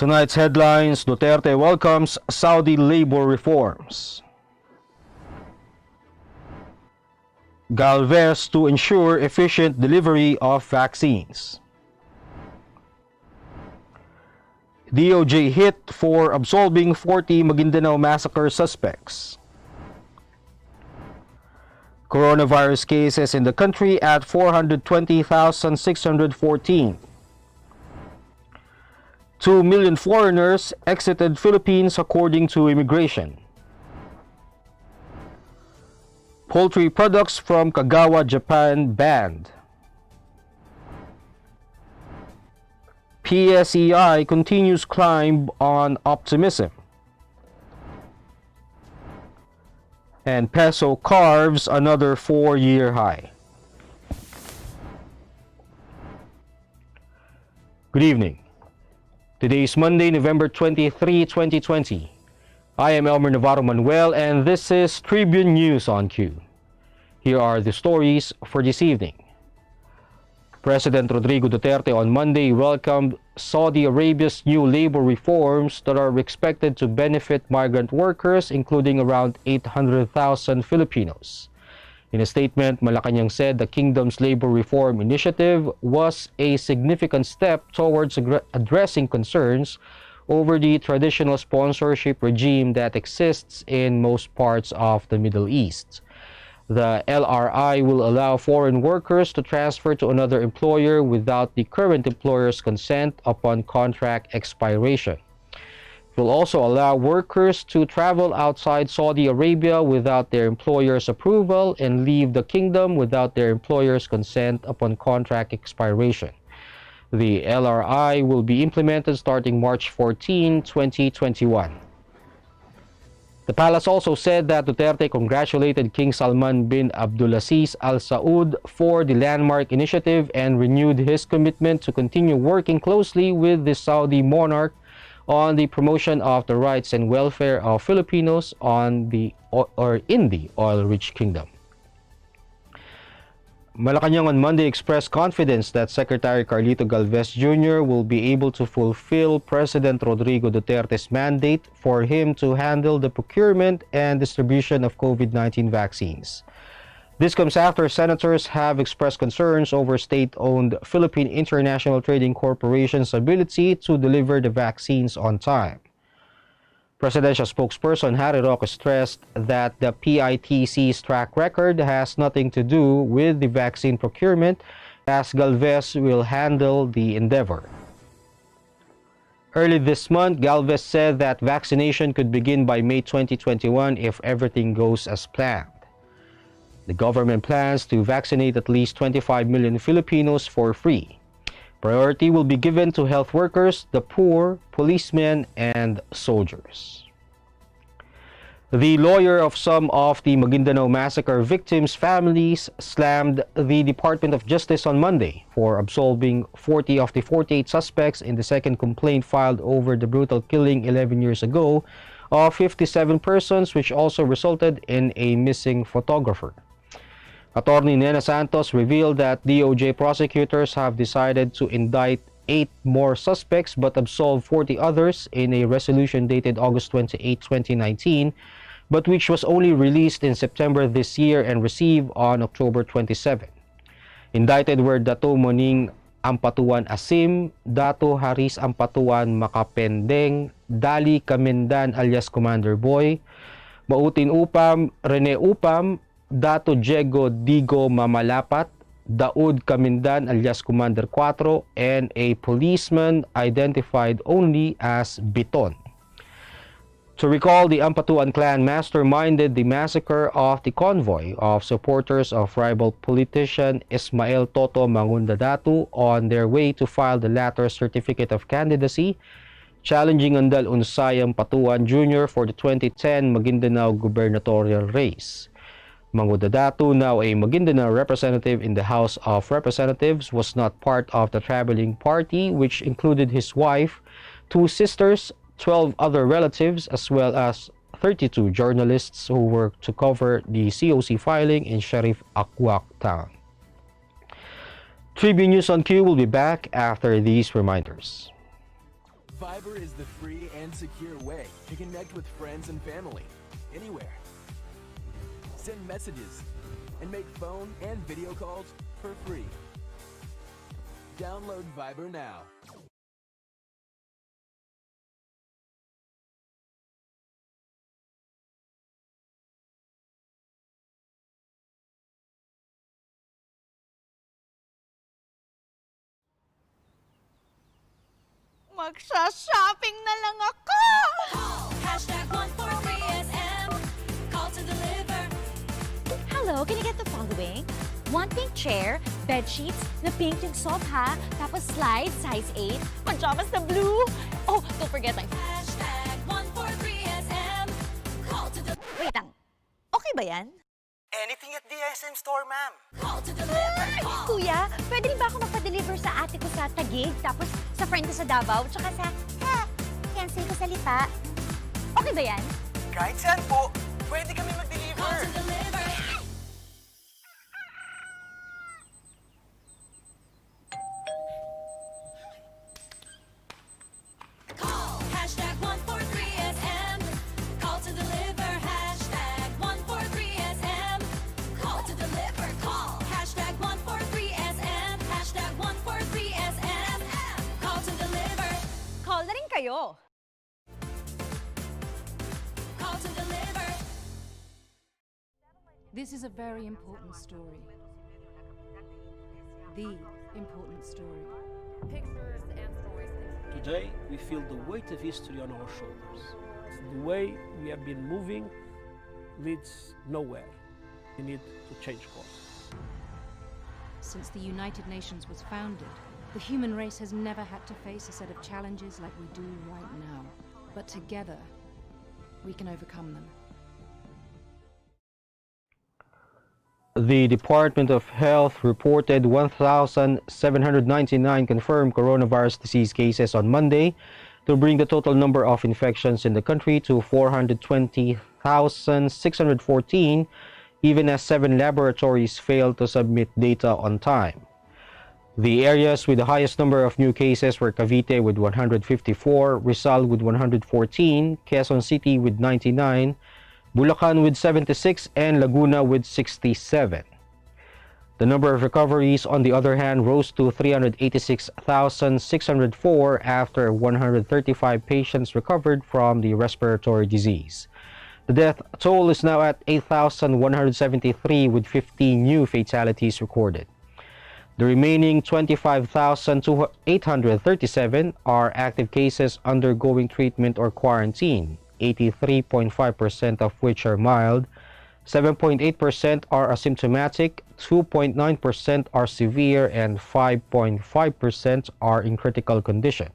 Tonight's headlines: Duterte welcomes Saudi labor reforms. Galvez to ensure efficient delivery of vaccines. DOJ hit for absolving 40 Maguindanao massacre suspects. Coronavirus cases in the country at 420,614. 2 million foreigners exited Philippines according to immigration. Poultry products from Kagawa, Japan banned. PSEi continues climb on optimism. And Peso carves another 4-year high. Good evening. Today is Monday, November 23, 2020. I am Elmer Navarro Manuel and this is Tribune News on Q. Here are the stories for this evening. President Rodrigo Duterte on Monday welcomed Saudi Arabia's new labor reforms that are expected to benefit migrant workers, including around 800,000 Filipinos. In a statement, Malacanang said the kingdom's labor reform initiative was a significant step towards addressing concerns over the traditional sponsorship regime that exists in most parts of the Middle East. The LRI will allow foreign workers to transfer to another employer without the current employer's consent upon contract expiration. It will also allow workers to travel outside Saudi Arabia without their employer's approval and leave the kingdom without their employer's consent upon contract expiration. The LRI will be implemented starting March 14, 2021. The palace also said that Duterte congratulated King Salman bin Abdulaziz Al Saud for the landmark initiative and renewed his commitment to continue working closely with the Saudi monarch on the promotion of the rights and welfare of Filipinos in the oil-rich kingdom. Malacanang on Monday expressed confidence that Secretary Carlito Galvez Jr. will be able to fulfill President Rodrigo Duterte's mandate for him to handle the procurement and distribution of COVID-19 vaccines. This comes after senators have expressed concerns over state-owned Philippine International Trading Corporation's ability to deliver the vaccines on time. Presidential spokesperson Harry Roque stressed that the PITC's track record has nothing to do with the vaccine procurement, as Galvez will handle the endeavor. Early this month, Galvez said that vaccination could begin by May 2021 if everything goes as planned. The government plans to vaccinate at least 25 million Filipinos for free. Priority will be given to health workers, the poor, policemen, and soldiers. The lawyer of some of the Maguindanao massacre victims' families slammed the Department of Justice on Monday for absolving 40 of the 48 suspects in the second complaint filed over the brutal killing 11 years ago of 57 persons, which also resulted in a missing photographer. Attorney Nena Santos revealed that DOJ prosecutors have decided to indict 8 more suspects but absolve 40 others in a resolution dated August 28, 2019, but which was only released in September this year and received on October 27. Indicted were Dato Moning Ampatuan Asim, Dato Haris Ampatuan Makapendeng, Dali Kamindan alias Commander Boy, Mautin Upam, Rene Upam, Dato Diego Digo Mamalapat, Daud Kamindan alias Commander 4, and a policeman identified only as Biton. To recall, the Ampatuan clan masterminded the massacre of the convoy of supporters of rival politician Ismael Toto Maguindanao on their way to file the latter's certificate of candidacy, challenging Andal Unsay Ampatuan Jr. for the 2010 Maguindanao gubernatorial race. Maguindanao, now a Maguindanao representative in the House of Representatives, was not part of the traveling party, which included his wife, 2 sisters, 12 other relatives, as well as 32 journalists who worked to cover the COC filing in Sharif Akwak town. Tribune News on Q will be back after these reminders. Viber is the free and secure way to connect with friends and family, anywhere. Send messages and make phone and video calls for free. Download Viber now. Magsha-shopping na lang ako! Hashtag 143SM. Call to deliver. Hello, can I get the following? One pink chair, bed sheets, na pink yung sofa, tapos slides, size 8, pajamas na blue. Oh, don't forget my... Hashtag 143SM. Call to deliver. Wait lang, okay ba yan? Anything at the SM store, ma'am. Call to deliver. Call. Kuya, pwede rin ba ako magpa-deliver sa ate ko sa Taguig, tapos sa friend ko sa Davao, tsaka sa... Fiancé ko sa Lipa? Okay ba yan? Kahit saan po, pwede kami Call mag-deliver. to deliver. Call. Hashtag 143SM. Call to deliver. Hashtag 143SM. Call to deliver. Call. Hashtag 143SM. Hashtag 143SM. Call to deliver. Call na rin kayo. Call to deliver. This is a very important story. The important story. Pictures and stories. Today, we feel the weight of history on our shoulders. The way we have been moving leads nowhere. We need to change course. Since the United Nations was founded, the human race has never had to face a set of challenges like we do right now. But together, we can overcome them. The Department of Health reported 1,799 confirmed coronavirus disease cases on Monday to bring the total number of infections in the country to 420,614, even as 7 laboratories failed to submit data on time. The areas with the highest number of new cases were Cavite with 154, Rizal with 114, Quezon City with 99, Bulacan with 76, and Laguna with 67. The number of recoveries, on the other hand, rose to 386,604 after 135 patients recovered from the respiratory disease. The death toll is now at 8,173 with 15 new fatalities recorded. The remaining 25,837 are active cases undergoing treatment or quarantine, 83.5% of which are mild, 7.8% are asymptomatic, 2.9% are severe, and 5.5% are in critical condition.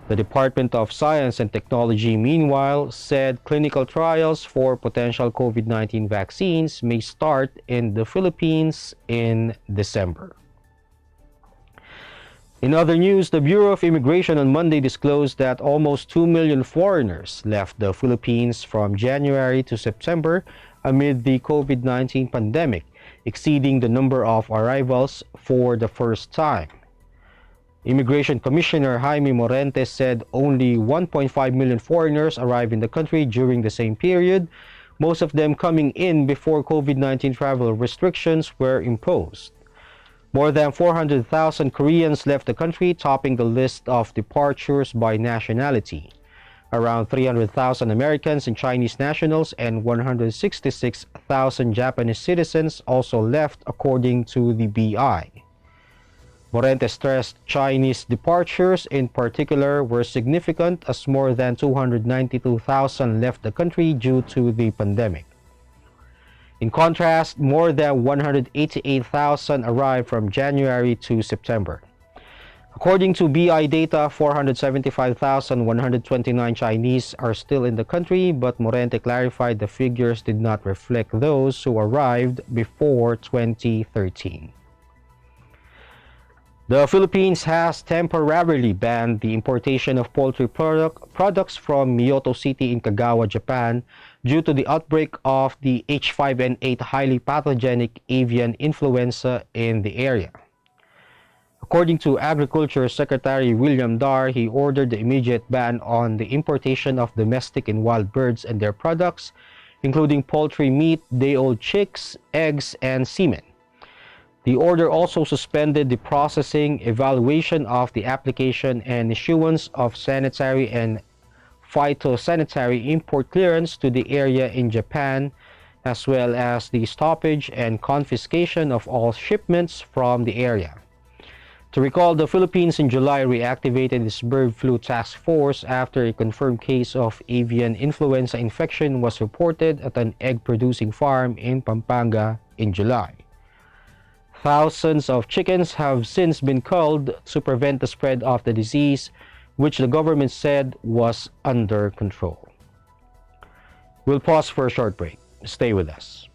The Department of Science and Technology, meanwhile, said clinical trials for potential COVID-19 vaccines may start in the Philippines in December. In other news, the Bureau of Immigration on Monday disclosed that almost 2 million foreigners left the Philippines from January to September amid the COVID-19 pandemic, exceeding the number of arrivals for the first time. Immigration Commissioner Jaime Morente said only 1.5 million foreigners arrived in the country during the same period, most of them coming in before COVID-19 travel restrictions were imposed. More than 400,000 Koreans left the country, topping the list of departures by nationality. Around 300,000 Americans and Chinese nationals and 166,000 Japanese citizens also left, according to the BI. Morente stressed Chinese departures in particular were significant, as more than 292,000 left the country due to the pandemic. In contrast, more than 188,000 arrived from January to September. According to BI data, 475,129 Chinese are still in the country, but Morente clarified the figures did not reflect those who arrived before 2013. The Philippines has temporarily banned the importation of poultry products from Myoto City in Kagawa, Japan, due to the outbreak of the H5N8 highly pathogenic avian influenza in the area. According to Agriculture Secretary William Dar, he ordered the immediate ban on the importation of domestic and wild birds and their products, including poultry meat, day-old chicks, eggs, and semen. The order also suspended the processing, evaluation of the application, and issuance of sanitary and phytosanitary import clearance to the area in Japan, as well as the stoppage and confiscation of all shipments from the area. To recall, the Philippines in July reactivated its bird flu task force after a confirmed case of avian influenza infection was reported at an egg-producing farm in Pampanga in July. Thousands of chickens have since been culled to prevent the spread of the disease, which the government said was under control. We'll pause for a short break. Stay with us.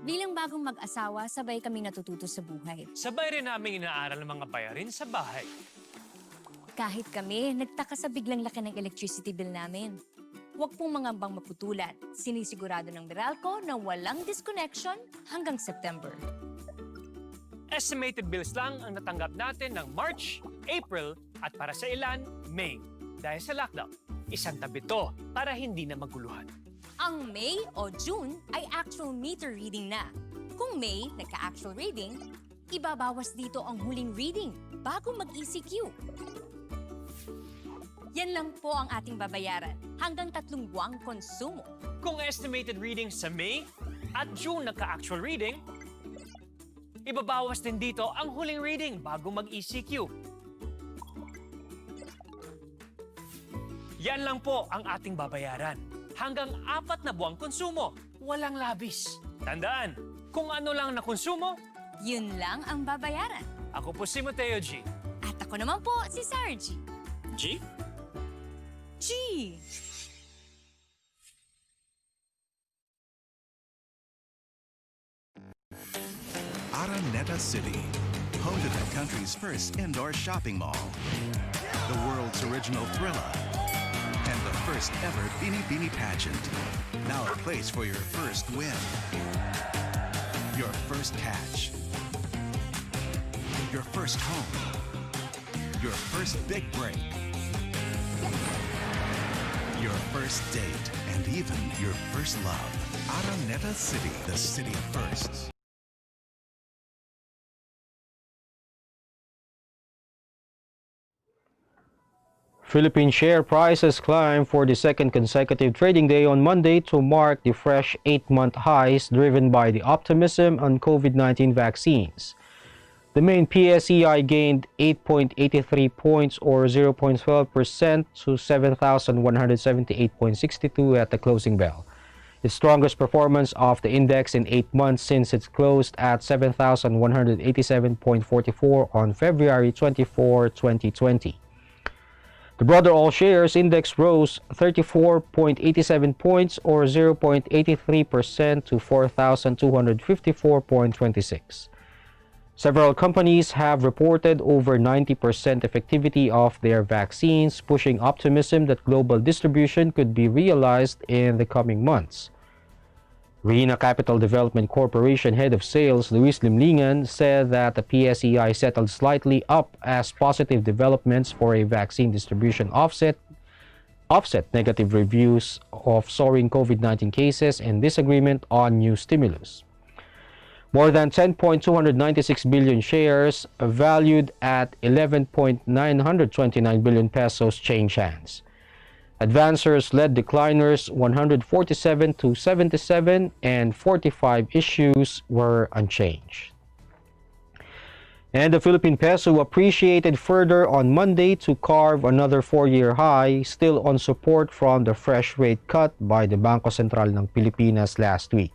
Bilang bagong mag-asawa, sabay kami natututo sa buhay. Sabay rin namin inaaral ng mga bayarin sa bahay. Kahit kami, nagtaka sa biglang laki ng electricity bill namin. Huwag pong mangambang maputulan. Sinisigurado ng Meralco na walang disconnection hanggang September. Estimated bills lang ang natanggap natin ng March, April at para sa ilan, May. Dahil sa lockdown, isang tabi to para hindi na maguluhan. Ang May o June ay actual meter reading na. Kung May, nagka-actual reading, ibabawas dito ang huling reading bago mag-ECQ. Yan lang po ang ating babayaran hanggang 3 buwang konsumo. Kung estimated reading sa May at June nagka-actual reading, ibabawas din dito ang huling reading bago mag-ECQ. Yan lang po ang ating babayaran. Hanggang 4 na buwang konsumo, walang labis. Tandaan, kung ano lang na konsumo, Yun lang ang babayaran. ako po si Mateo G. At ako naman po si Sarah G. G? G! Araneta City, home to the country's first indoor shopping mall, the world's original Thrilla, and the first ever Bini Bini pageant. Now a place for your first win, your first catch, your first home, your first big break, your first date, and even your first love. Araneta City, the city of firsts. Philippine share prices climbed for the second consecutive trading day on Monday to mark the fresh 8-month highs driven by the optimism on COVID-19 vaccines. The main PSEi gained 8.83 points or 0.12% to 7,178.62 at the closing bell. Its strongest performance of the index in 8 months since it closed at 7,187.44 on February 24, 2020. The broader all shares index rose 34.87 points or 0.83% to 4,254.26. Several companies have reported over 90% effectivity of their vaccines, pushing optimism that global distribution could be realized in the coming months. Rina Capital Development Corporation head of sales Luis Limlingan said that the PSEi settled slightly up as positive developments for a vaccine distribution offset negative reviews of soaring COVID-19 cases and disagreement on new stimulus. More than 10.296 billion shares, valued at 11.929 billion pesos, change hands. Advancers led decliners 147 to 77, and 45 issues were unchanged. And the Philippine peso appreciated further on Monday to carve another 4-year high, still on support from the fresh rate cut by the Bangko Sentral ng Pilipinas last week.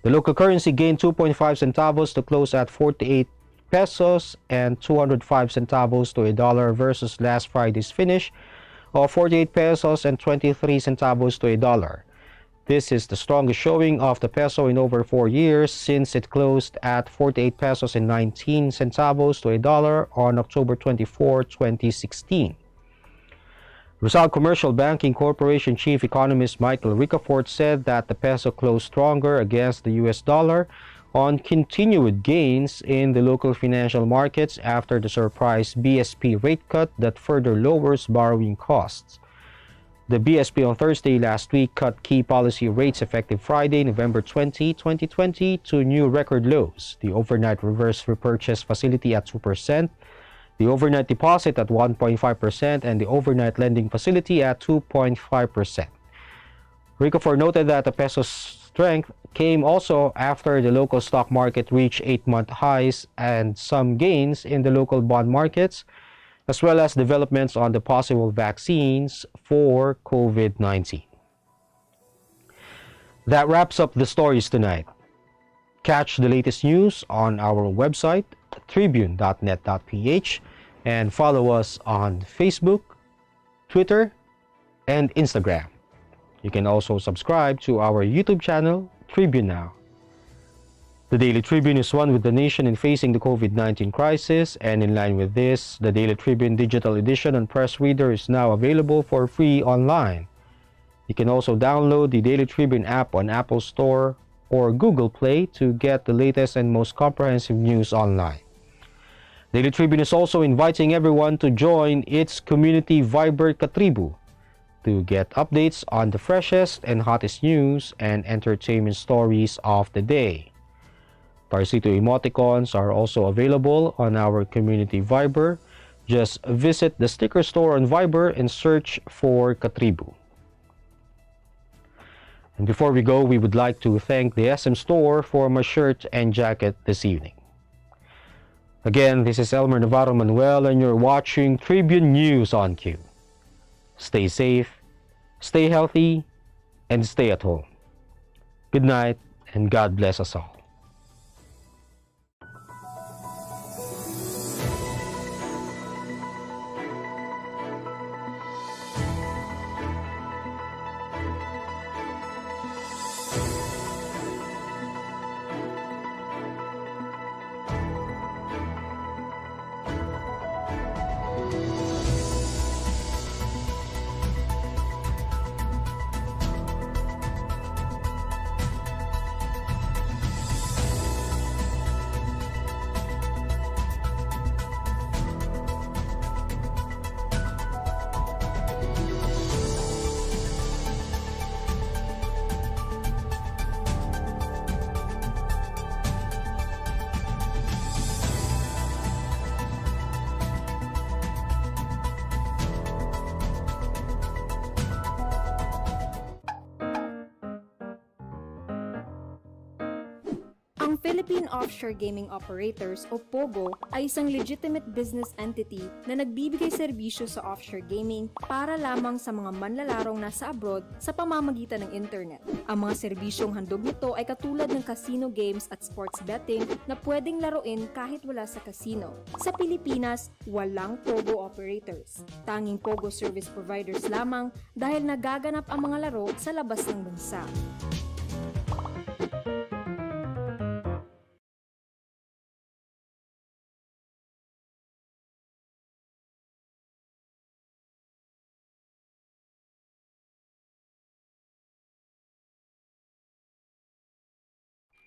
The local currency gained 2.5 centavos to close at 48 pesos and 205 centavos to a dollar versus last Friday's finish of 48 pesos and 23 centavos to a dollar. This is the strongest showing of the peso in over 4 years since it closed at 48 pesos and 19 centavos to a dollar on October 24, 2016. Rizal Commercial Banking Corporation Chief Economist Michael Ricafort said that the peso closed stronger against the US dollar on continued gains in the local financial markets after the surprise BSP rate cut that further lowers borrowing costs. The BSP on Thursday last week cut key policy rates effective Friday, November 20, 2020 to new record lows. The overnight reverse repurchase facility at 2%, the overnight deposit at 1.5%, and the overnight lending facility at 2.5%. Ricafort noted that the peso's strength came also after the local stock market reached 8-month highs and some gains in the local bond markets, as well as developments on the possible vaccines for COVID-19. That wraps up the stories tonight. Catch the latest news on our website, tribune.net.ph, and follow us on Facebook, Twitter, and Instagram. You can also subscribe to our YouTube channel, Tribune Now. The Daily Tribune is one with the nation in facing the COVID-19 crisis, and in line with this, the Daily Tribune Digital Edition and Press Reader is now available for free online. You can also download the Daily Tribune app on Apple Store or Google Play to get the latest and most comprehensive news online. Daily Tribune is also inviting everyone to join its community Viber Katribu to get updates on the freshest and hottest news and entertainment stories of the day. Tarsito emoticons are also available on our community Viber. Just visit the sticker store on Viber and search for Katribu. And before we go, we would like to thank the SM Store for my shirt and jacket this evening. Again, this is Elmer Navarro Manuel, and you're watching Tribune News on Cue. Stay safe, stay healthy, and stay at home. Good night, and God bless us all. Ang Philippine Offshore Gaming Operators o POGO ay isang legitimate business entity na nagbibigay serbisyo sa offshore gaming para lamang sa mga manlalarong nasa abroad sa pamamagitan ng internet. Ang mga serbisyong handog nito ay katulad ng casino games at sports betting na pwedeng laruin kahit wala sa casino. Sa Pilipinas, walang POGO operators. Tanging POGO service providers lamang dahil nagaganap ang mga laro sa labas ng bansa.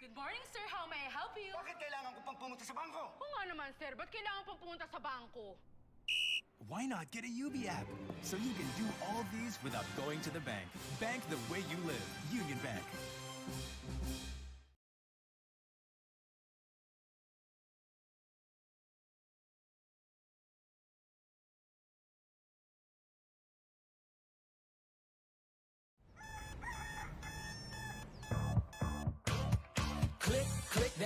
Good morning, sir. How may I help you? Bakit kailangan ko pang pumunta sa bangko? Oo nga naman, sir. Ba't kailangan pang pumunta sa bangko? Why not get a UB app so you can do all these without going to the bank? Bank the way you live. Union Bank.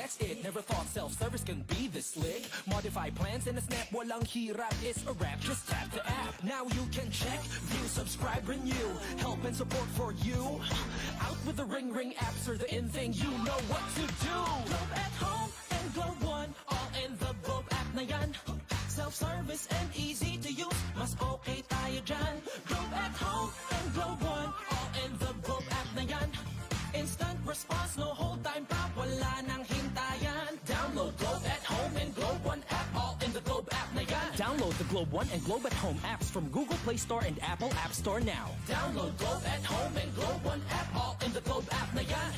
that's it. Never thought self-service can be this slick. Modify plans in a snap, walang hirap, it's a wrap. Just tap the app. Now you can check, view, subscribe, renew. Help and support for you. Out with the Ring apps are the in thing, you know what to do. Globe at home and Globe One, all in the Globe app na yan. Self-service and easy to use, mas okay tayo dyan. Globe at home and Globe One, all in the Globe app na yan. Instant response, no hold time pa, wala nang hintayan. Download Globe at home and Globe One app, all in the Globe app na yan. Download the Globe One and Globe at Home apps from Google Play Store and Apple App Store now. Download Globe at home and Globe One app, all in the Globe app na yan.